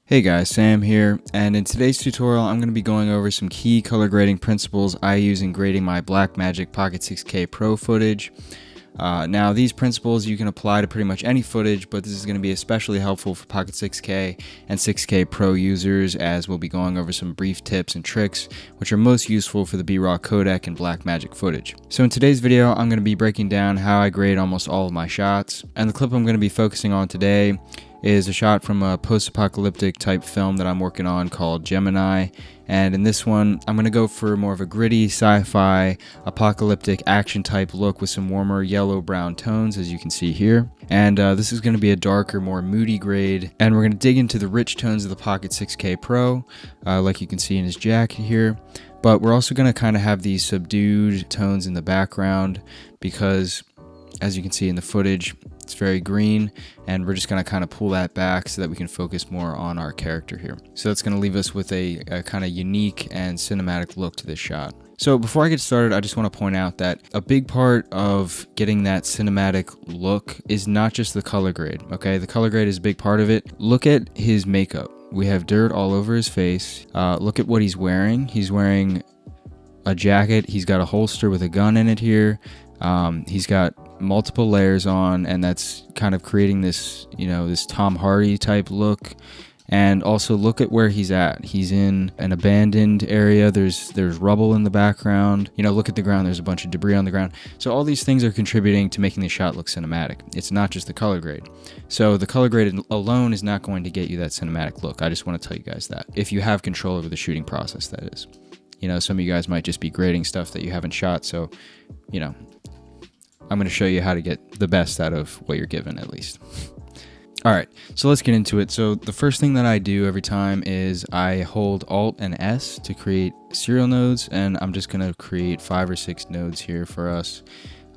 Hey guys, Sam here, and in today's tutorial I'm going to be going over some key color grading principles I use in grading my Blackmagic Pocket 6K Pro footage. Now these principles you can apply to pretty much any footage, but this is going to be especially helpful for Pocket 6K and 6K Pro users, as we'll be going over some brief tips and tricks which are most useful for the BRaw codec and Blackmagic footage. So in today's video I'm going to be breaking down how I grade almost all of my shots, and the clip I'm going to be focusing on today is a shot from a post-apocalyptic type film that I'm working on called Gemini. And in this one, I'm going to go for more of a gritty sci-fi apocalyptic action type look with some warmer yellow-brown tones, as you can see here. And this is going to be a darker, more moody grade. And we're going to dig into the rich tones of the Pocket 6K Pro, like you can see in his jacket here. But we're also going to kind of have these subdued tones in the background because, as you can see in the footage, it's very green, and we're just going to kind of pull that back so that we can focus more on our character here. So that's going to leave us with a kind of unique and cinematic look to this shot. So before I get started, I just want to point out that a big part of getting that cinematic look is not just the color grade, okay? The color grade is a big part of it. Look at his makeup. We have dirt all over his face. Look at what he's wearing. He's wearing a jacket. He's got a holster with a gun in it here. He's got multiple layers on, and that's kind of creating this, this Tom Hardy type look. And also look at where he's at. He's in an abandoned area. There's rubble in the background. Look at the ground. There's a bunch of debris on the ground. So all these things are contributing to making the shot look cinematic. It's not just the color grade. So the color grade alone is not going to get you that cinematic look. I just want to tell you guys that. If you have control over the shooting process, that is. Some of you guys might just be grading stuff that you haven't shot. So, I'm going to show you how to get the best out of what you're given, at least. All right, so let's get into it. So the first thing that I do every time is I hold Alt and S to create serial nodes, and I'm just going to create 5 or 6 nodes here for us.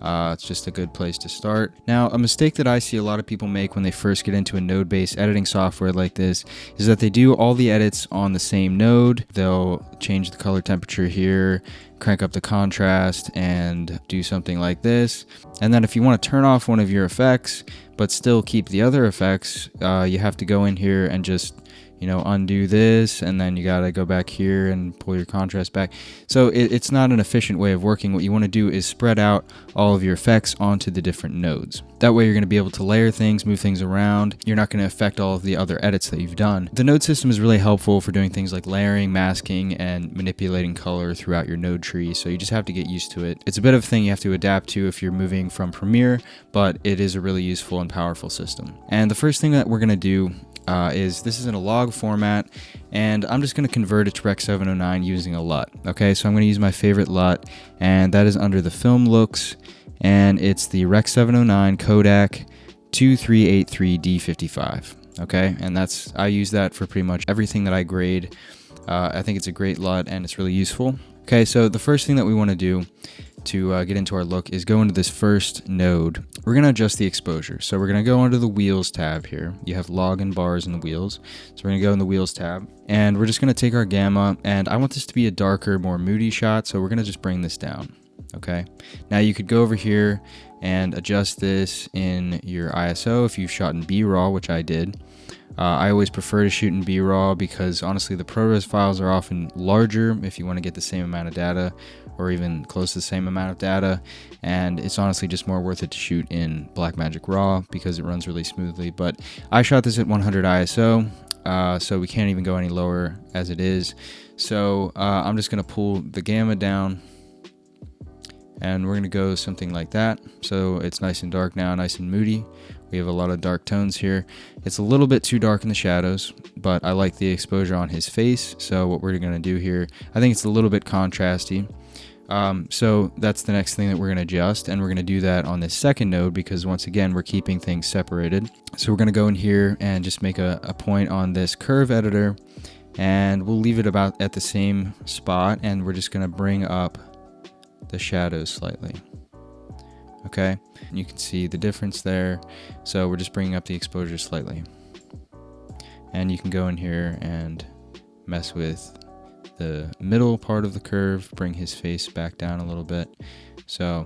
It's just a good place to start. Now, a mistake that I see a lot of people make when they first get into a node-based editing software like this is that they do all the edits on the same node. They'll change the color temperature here, crank up the contrast, and do something like this. And then if you want to turn off one of your effects but still keep the other effects, you have to go in here and just undo this, and then you got to go back here and pull your contrast back. So it's not an efficient way of working. What you want to do is spread out all of your effects onto the different nodes. That way you're going to be able to layer things, move things around. You're not going to affect all of the other edits that you've done. The node system is really helpful for doing things like layering, masking, and manipulating color throughout your node tree. So you just have to get used to it. It's a bit of a thing you have to adapt to if you're moving from Premiere, but it is a really useful and powerful system. And the first thing that we're going to do is this is in a log format, and I'm just going to convert it to Rec 709 using a LUT. Okay, so I'm going to use my favorite LUT, and that is under the film looks, and it's the Rec 709 codec 2383D55. Okay, and I use that for pretty much everything that I grade. I think it's a great LUT, and it's really useful. Okay, so the first thing that we want to do to get into our look is go into this first node. We're going to adjust the exposure. So we're going to go under the wheels tab here. You have log and bars in the wheels. So we're going to go in the wheels tab, and we're just going to take our gamma, and I want this to be a darker, more moody shot. So we're going to just bring this down. Okay. Now you could go over here and adjust this in your ISO if you've shot in BRaw, which I did. I always prefer to shoot in BRaw because honestly the ProRes files are often larger if you want to get the same amount of data, or even close to the same amount of data, and it's honestly just more worth it to shoot in Blackmagic RAW because it runs really smoothly. But I shot this at 100 ISO, so we can't even go any lower as it is. So I'm just going to pull the gamma down, and we're going to go something like that. So it's nice and dark now, nice and moody. We have a lot of dark tones here. It's a little bit too dark in the shadows, but I like the exposure on his face. So what we're going to do here, I think it's a little bit contrasty. So that's the next thing that we're going to adjust, and we're going to do that on this second node because once again we're keeping things separated. So we're going to go in here and just make a point on this curve editor, and we'll leave it about at the same spot, and we're just going to bring up the shadows slightly. Okay, and you can see the difference there. So we're just bringing up the exposure slightly, and you can go in here and mess with the middle part of the curve, bring his face back down a little bit. So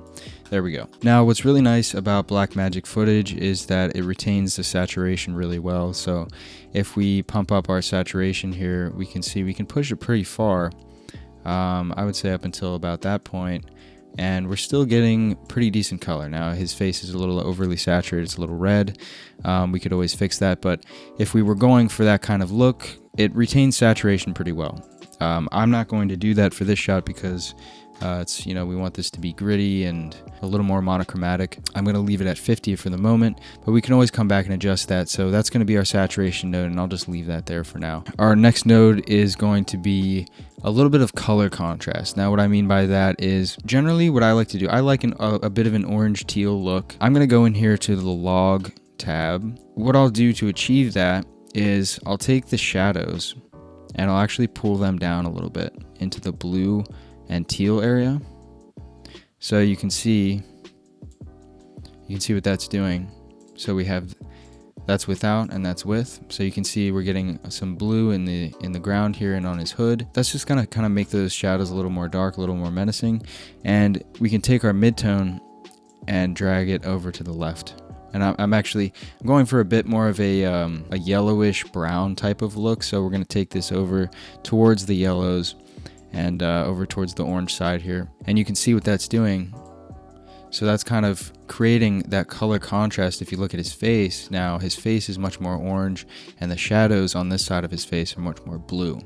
there we go. Now what's really nice about Blackmagic footage is that it retains the saturation really well. So if we pump up our saturation here, we can see we can push it pretty far. I would say up until about that point, and we're still getting pretty decent color. Now his face is a little overly saturated, it's a little red. We could always fix that, but if we were going for that kind of look, it retains saturation pretty well. I'm not going to do that for this shot because it's, we want this to be gritty and a little more monochromatic. I'm going to leave it at 50 for the moment, but we can always come back and adjust that. So that's going to be our saturation node, and I'll just leave that there for now. Our next node is going to be a little bit of color contrast. Now what I mean by that is generally what I like to do, I like a bit of an orange teal look. I'm going to go in here to the log tab. What I'll do to achieve that is I'll take the shadows and I'll actually pull them down a little bit into the blue and teal area. So you can see what that's doing. So we have that's without and that's with. So you can see we're getting some blue in the ground here and on his hood. That's just gonna kind of make those shadows a little more dark, a little more menacing. And we can take our midtone and drag it over to the left. And I'm going for a bit more of a yellowish brown type of look. So we're gonna take this over towards the yellows and over towards the orange side here. And you can see what that's doing. So that's kind of creating that color contrast. If you look at his face, now his face is much more orange and the shadows on this side of his face are much more blue.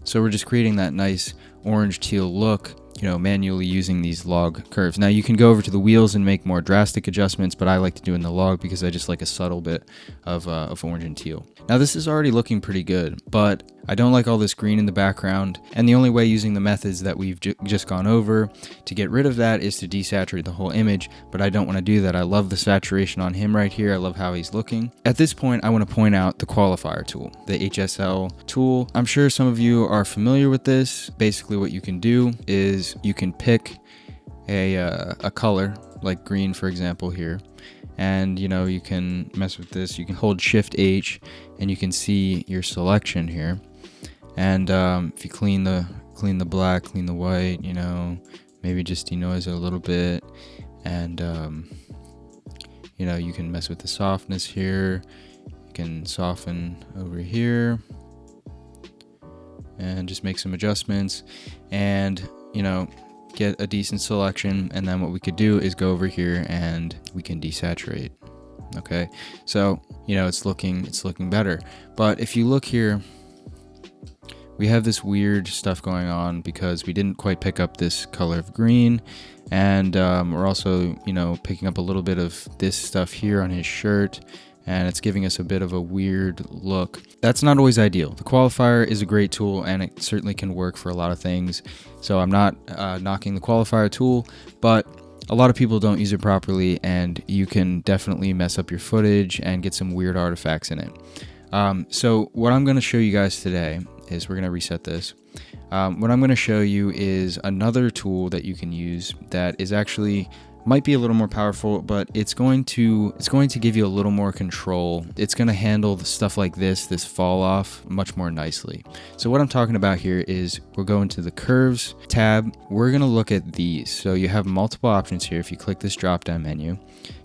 So we're just creating that nice orange teal look, manually using these log curves. Now you can go over to the wheels and make more drastic adjustments, but I like to do in the log because I just like a subtle bit of orange and teal. Now this is already looking pretty good, but I don't like all this green in the background, and the only way using the methods that we've just gone over to get rid of that is to desaturate the whole image, but I don't want to do that. I love the saturation on him right here. I love how he's looking. At this point, I want to point out the Qualifier tool, the HSL tool. I'm sure some of you are familiar with this. Basically what you can do is you can pick a color, like green for example here, and you can mess with this. You can hold Shift H and you can see your selection here. And if you clean the black, clean the white, maybe just denoise it a little bit, and you can mess with the softness here. You can soften over here and just make some adjustments and get a decent selection. And then what we could do is go over here and we can desaturate. Okay, so it's looking better. But if you look here, we have this weird stuff going on because we didn't quite pick up this color of green, and we're also picking up a little bit of this stuff here on his shirt, and it's giving us a bit of a weird look. That's not always ideal. The Qualifier is a great tool and it certainly can work for a lot of things, so I'm not knocking the Qualifier tool, but a lot of people don't use it properly and you can definitely mess up your footage and get some weird artifacts in it. So what I'm going to show you guys today is, we're going to reset this. What I'm going to show you is another tool that you can use that is actually might be a little more powerful, but it's going to give you a little more control. It's going to handle the stuff like this fall off much more nicely. So what I'm talking about here is we're going to the curves tab. We're going to look at these. So you have multiple options here. If you click this drop down menu,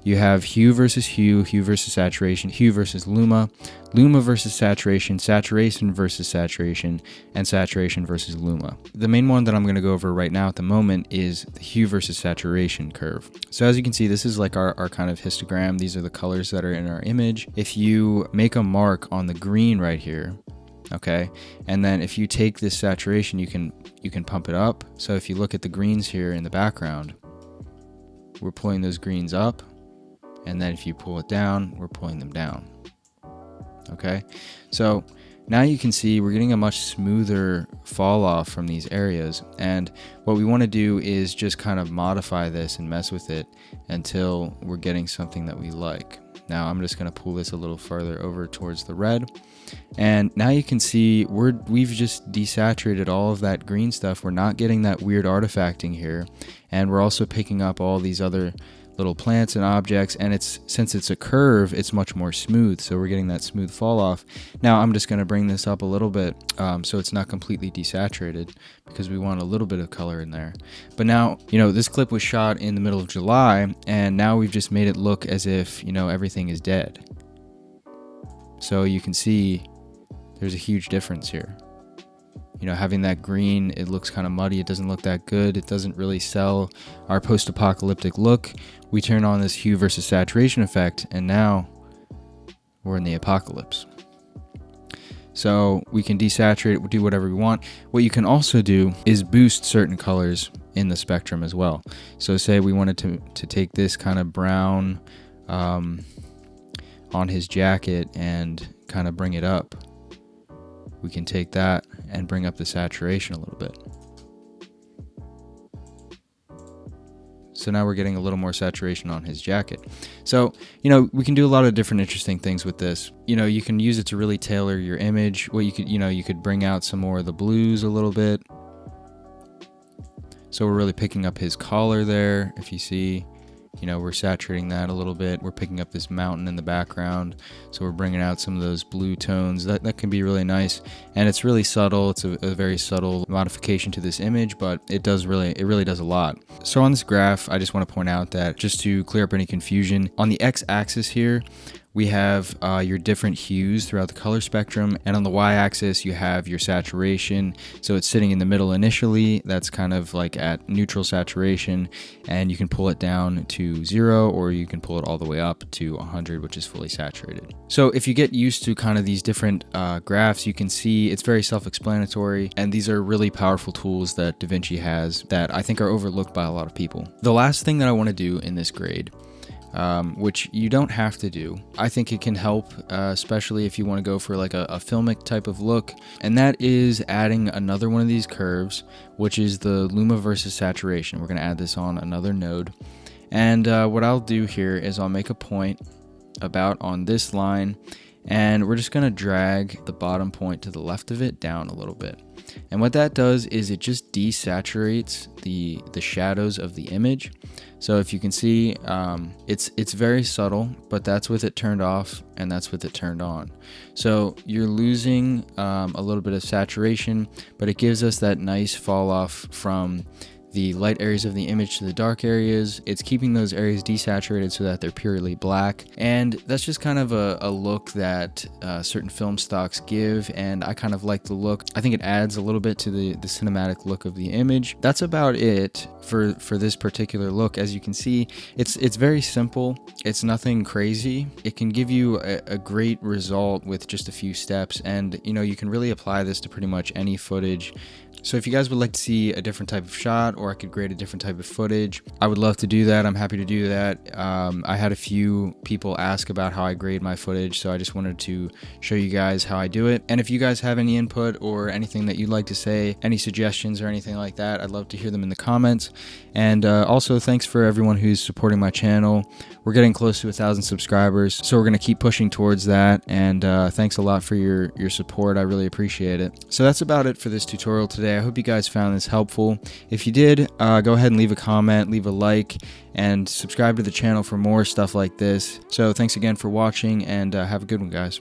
you have hue versus hue, hue versus saturation, hue versus Luma, Luma versus saturation, saturation versus saturation, and saturation versus Luma. The main one that I'm going to go over right now at the moment is the hue versus saturation curve. So as you can see, this is like our kind of histogram. These are the colors that are in our image. If you make a mark on the green right here, okay, and then if you take this saturation, you can pump it up. So if you look at the greens here in the background, we're pulling those greens up, and then if you pull it down, we're pulling them down. Okay, so now you can see we're getting a much smoother fall off from these areas, and what we want to do is just kind of modify this and mess with it until we're getting something that we like. Now I'm just going to pull this a little further over towards the red. And now you can see we've just desaturated all of that green stuff. We're not getting that weird artifacting here. And we're also picking up all these other little plants and objects, and since it's a curve, it's much more smooth, so we're getting that smooth fall off. Now I'm just going to bring this up a little bit so it's not completely desaturated, because we want a little bit of color in there. But now, this clip was shot in the middle of July, and now we've just made it look as if everything is dead. So you can see there's a huge difference here. Having that green, it looks kind of muddy. It doesn't look that good. It doesn't really sell our post-apocalyptic look. We turn on this hue versus saturation effect, and now we're in the apocalypse. So we can desaturate, do whatever we want. What you can also do is boost certain colors in the spectrum as well. So say we wanted to take this kind of brown on his jacket and kind of bring it up. We can take that and bring up the saturation a little bit. So now we're getting a little more saturation on his jacket. So, we can do a lot of different interesting things with this. You can use it to really tailor your image. What you could bring out some more of the blues a little bit. So we're really picking up his collar there. If you see, we're saturating that a little bit. We're picking up this mountain in the background. So we're bringing out some of those blue tones. That can be really nice. And it's really subtle. It's a very subtle modification to this image, but it really does a lot. So on this graph, I just want to point out that, just to clear up any confusion, on the x-axis here, we have your different hues throughout the color spectrum, and on the y-axis you have your saturation. So it's sitting in the middle initially. That's kind of like at neutral saturation, and you can pull it down to 0, or you can pull it all the way up to 100, which is fully saturated. So if you get used to kind of these different graphs, you can see it's very self-explanatory, and these are really powerful tools that DaVinci has that I think are overlooked by a lot of people. The last thing that I want to do in this grade, which you don't have to do, I think it can help, especially if you want to go for like a filmic type of look, and that is adding another one of these curves, which is the Luma versus saturation. We're going to add this on another node, and what I'll do here is I'll make a point about on this line, and we're just going to drag the bottom point to the left of it down a little bit. And what that does is it just desaturates the shadows of the image. So if you can see, it's very subtle, but that's with it turned off and that's with it turned on. So you're losing a little bit of saturation, but it gives us that nice fall off from the light areas of the image to the dark areas. It's keeping those areas desaturated so that they're purely black. And that's just kind of a look that certain film stocks give, and I kind of like the look. I think it adds a little bit to the cinematic look of the image. That's about it for this particular look. As you can see, it's very simple. It's nothing crazy. It can give you a great result with just a few steps, and you can really apply this to pretty much any footage. So if you guys would like to see a different type of shot, or I could grade a different type of footage, I would love to do that. I'm happy to do that. I had a few people ask about how I grade my footage, so I just wanted to show you guys how I do it. And if you guys have any input or anything that you'd like to say, any suggestions or anything like that, I'd love to hear them in the comments. And also, thanks for everyone who's supporting my channel. We're getting close to 1,000 subscribers, so we're going to keep pushing towards that. And thanks a lot for your support. I really appreciate it. So that's about it for this tutorial today. I hope you guys found this helpful. If you did, go ahead and leave a comment, leave a like, and subscribe to the channel for more stuff like this. So thanks again for watching, and have a good one, guys.